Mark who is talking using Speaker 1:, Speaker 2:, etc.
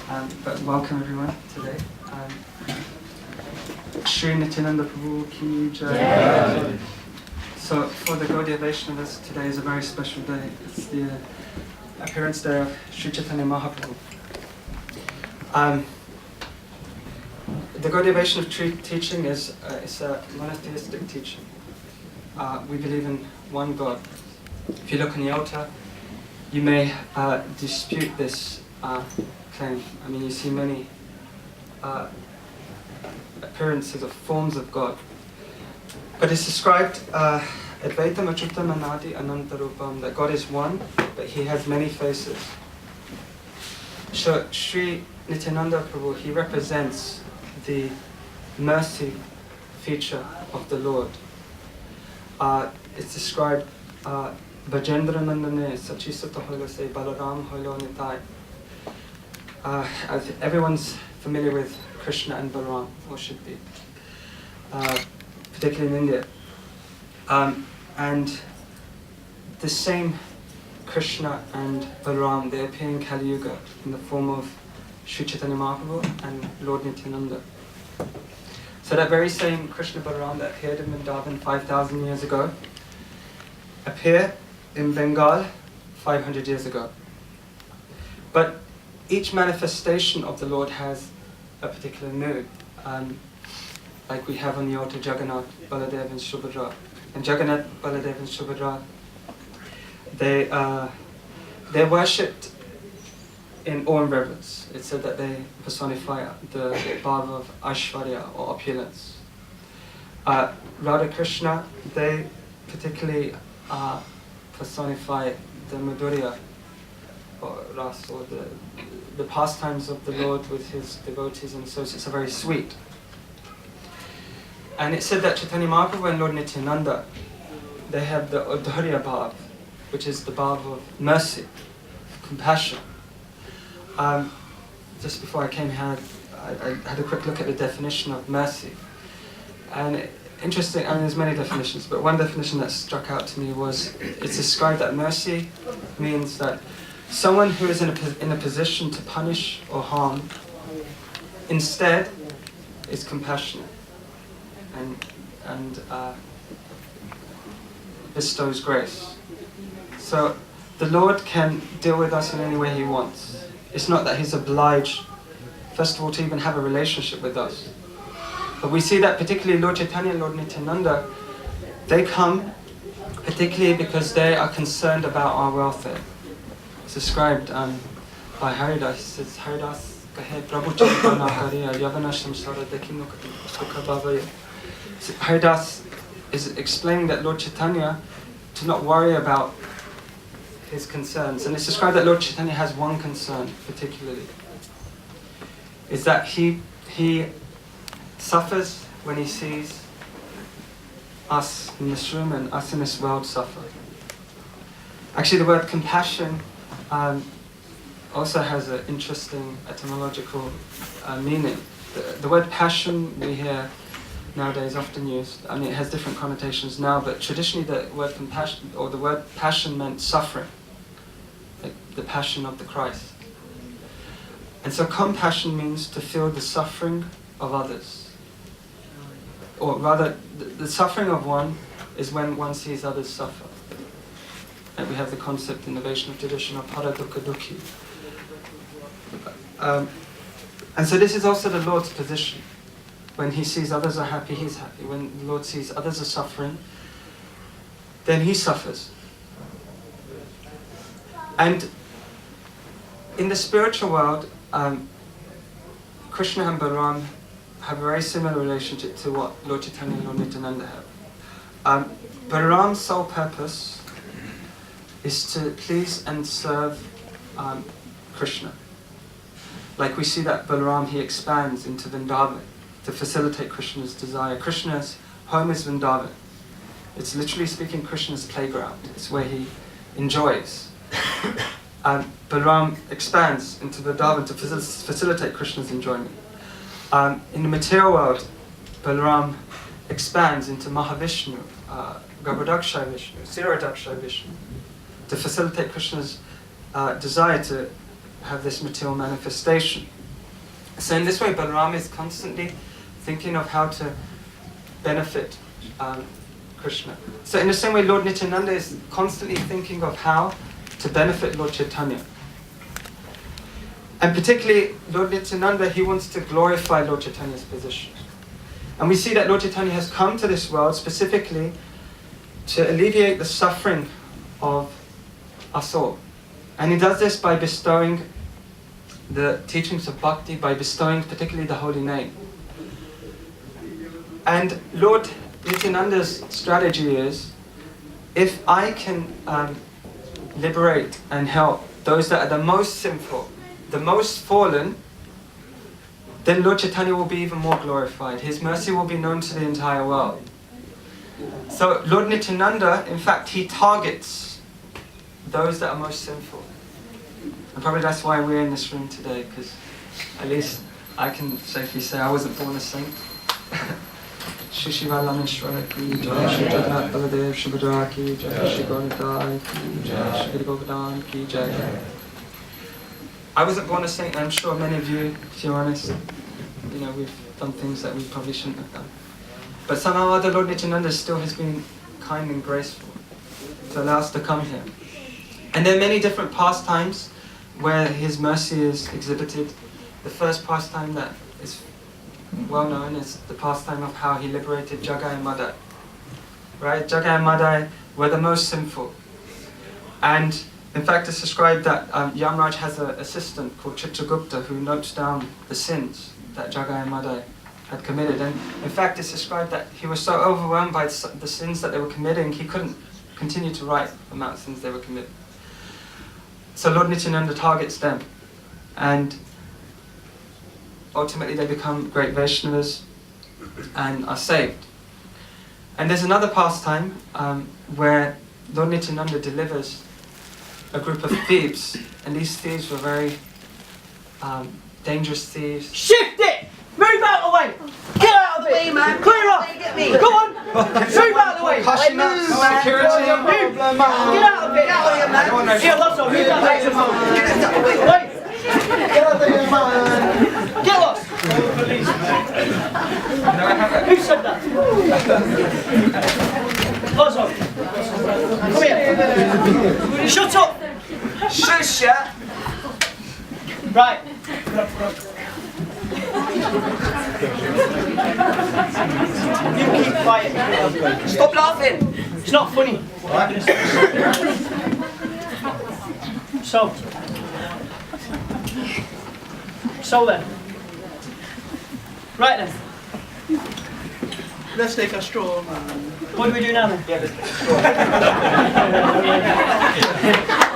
Speaker 1: But welcome everyone today. Sri Nityananda Prabhu Ki Jai. Yeah. So for the Gaudiya Vaishnavas, today is a very special day. It's the appearance day of Sri Chaitanya Mahaprabhu. The Gaudiya Vaishnava teaching is a monotheistic teaching. We believe in one God. If you look in the altar, you may dispute this claim. I mean, you see many appearances of forms of God. But it's described Advaitam Achyutam Anadi Anantarupam, that God is one, but He has many faces. So Sri Nityananda Prabhu, he represents the mercy feature of the Lord. It's described Bajendra Nandane Sachi Keshore Balaram Holo Nitai. As everyone's familiar with Krishna and Balaram, or should be, particularly in India. And the same Krishna and Balaram, they appear in Kali Yuga in the form of Sri Chaitanya Mahaprabhu and Lord Nityananda. So that very same Krishna Balaram that appeared in Vrindavan 5,000 years ago appear in Bengal 500 years ago. But each manifestation of the Lord has a particular mood, like we have on the altar Jagannath, Baladev and Subhadra. And Jagannath, Baladev and Subhadra, they're worshipped in awe and reverence. It's said that they personify the bhava of Aishwarya or opulence. Radha Krishna, they particularly personify the Madhurya or Ras, or the pastimes of the Lord with His devotees and associates are very sweet. And it's said that Chaitanya Mahaprabhu and Lord Nityananda, they have the Udharya Bhav, which is the Bhav of mercy, compassion. Just before I came here, I had a quick look at the definition of mercy. And interesting, I mean there's many definitions, but one definition that struck out to me was, it's described that mercy means that someone who is in a position to punish or harm, instead is compassionate and bestows grace. So the Lord can deal with us in any way He wants. It's not that He's obliged, first of all, to even have a relationship with us. But we see that particularly Lord Chaitanya and Lord Nityananda, they come particularly because they are concerned about our welfare. It's described by Haridas. He says, Haridas kahe Prabhu Chaitanya kariya yavana samsara dekino sukha bhavaya. Haridas is explaining that Lord Chaitanya to not worry about his concerns. And it's described that Lord Chaitanya has one concern particularly. Is that he suffers when he sees us in this room and us in this world suffer. Actually, the word compassion also has an interesting etymological meaning. The word passion we hear nowadays often used. I mean, it has different connotations now, but traditionally the word compassion or the word passion meant suffering, like the passion of the Christ. And so compassion means to feel the suffering of others. Or rather, the suffering of one is when one sees others suffer. And we have the concept in the Vaishnava tradition of paradukha dukhi. And so this is also the Lord's position. When He sees others are happy, He's happy. When the Lord sees others are suffering, then He suffers. And in the spiritual world, Krishna and Balaram have a very similar relationship to what Lord Chaitanya and Lord Nityananda have. Balaram's sole purpose is to please and serve Krishna. Like we see that Balaram, he expands into Vrindavan to facilitate Krishna's desire. Krishna's home is Vrindavan. It's literally speaking Krishna's playground. It's where he enjoys. And Balaram expands into Vrindavan to facilitate Krishna's enjoyment. In the material world, Balaram expands into Mahavishnu, Garbhodakshaya Vishnu, Kshirodakshaya Vishnu, to facilitate Krishna's desire to have this material manifestation. So in this way, Balaram is constantly thinking of how to benefit Krishna. So in the same way, Lord Nityananda is constantly thinking of how to benefit Lord Chaitanya. And particularly, Lord Nityananda, he wants to glorify Lord Chaitanya's position. And we see that Lord Chaitanya has come to this world specifically to alleviate the suffering of us all. And he does this by bestowing the teachings of bhakti, by bestowing particularly the holy name. And Lord Nityananda's strategy is, if I can liberate and help those that are the most sinful, the most fallen, then Lord Chaitanya will be even more glorified. His mercy will be known to the entire world. So Lord Nityananda, in fact, he targets those that are most sinful. And probably that's why we're in this room today, because at least I can safely say I wasn't born a saint. Shishira Lameshwara ki jai, Shri Jagannath Baladev Subhadra ki jai, Shri Gauranitai ki jai, Shri Govardhan ki jai. I wasn't born a saint, and I'm sure many of you, if you're honest, you know, we've done things that we probably shouldn't have done. But somehow or other, Lord Nityananda still has been kind and graceful to allow us to come here. And there are many different pastimes where his mercy is exhibited. The first pastime that is well known is the pastime of how he liberated Jagai and Madai. Right? Jagai and Madai were the most sinful. And in fact, it's described that Yamraj has an assistant called Chitragupta who notes down the sins that Jagai and Madai had committed. And in fact, it's described that he was so overwhelmed by the sins that they were committing, he couldn't continue to write the amount of sins they were committing. So Lord Nityananda targets them. And ultimately they become great Vaishnavas and are saved. And there's another pastime where Lord Nityananda delivers a group of thieves, and these thieves were very dangerous thieves.
Speaker 2: Shift it! Move out of the way! Get out of the way, man! Clear off! Go on! Move out of the way!
Speaker 1: Pushing up, security,
Speaker 2: Get out of it! Get out of here, man! Here, lost on! Who's that way? Wait! Get out of here, man! Get lost! Who said that? Lost on! Come here! Shut up!
Speaker 3: Shush ya!
Speaker 2: Right. You keep quiet.
Speaker 3: Stop laughing!
Speaker 2: It's not funny. So then. Right then.
Speaker 3: Let's take a stroll, man.
Speaker 2: What do we do now then?
Speaker 3: Yeah, let's take a stroll.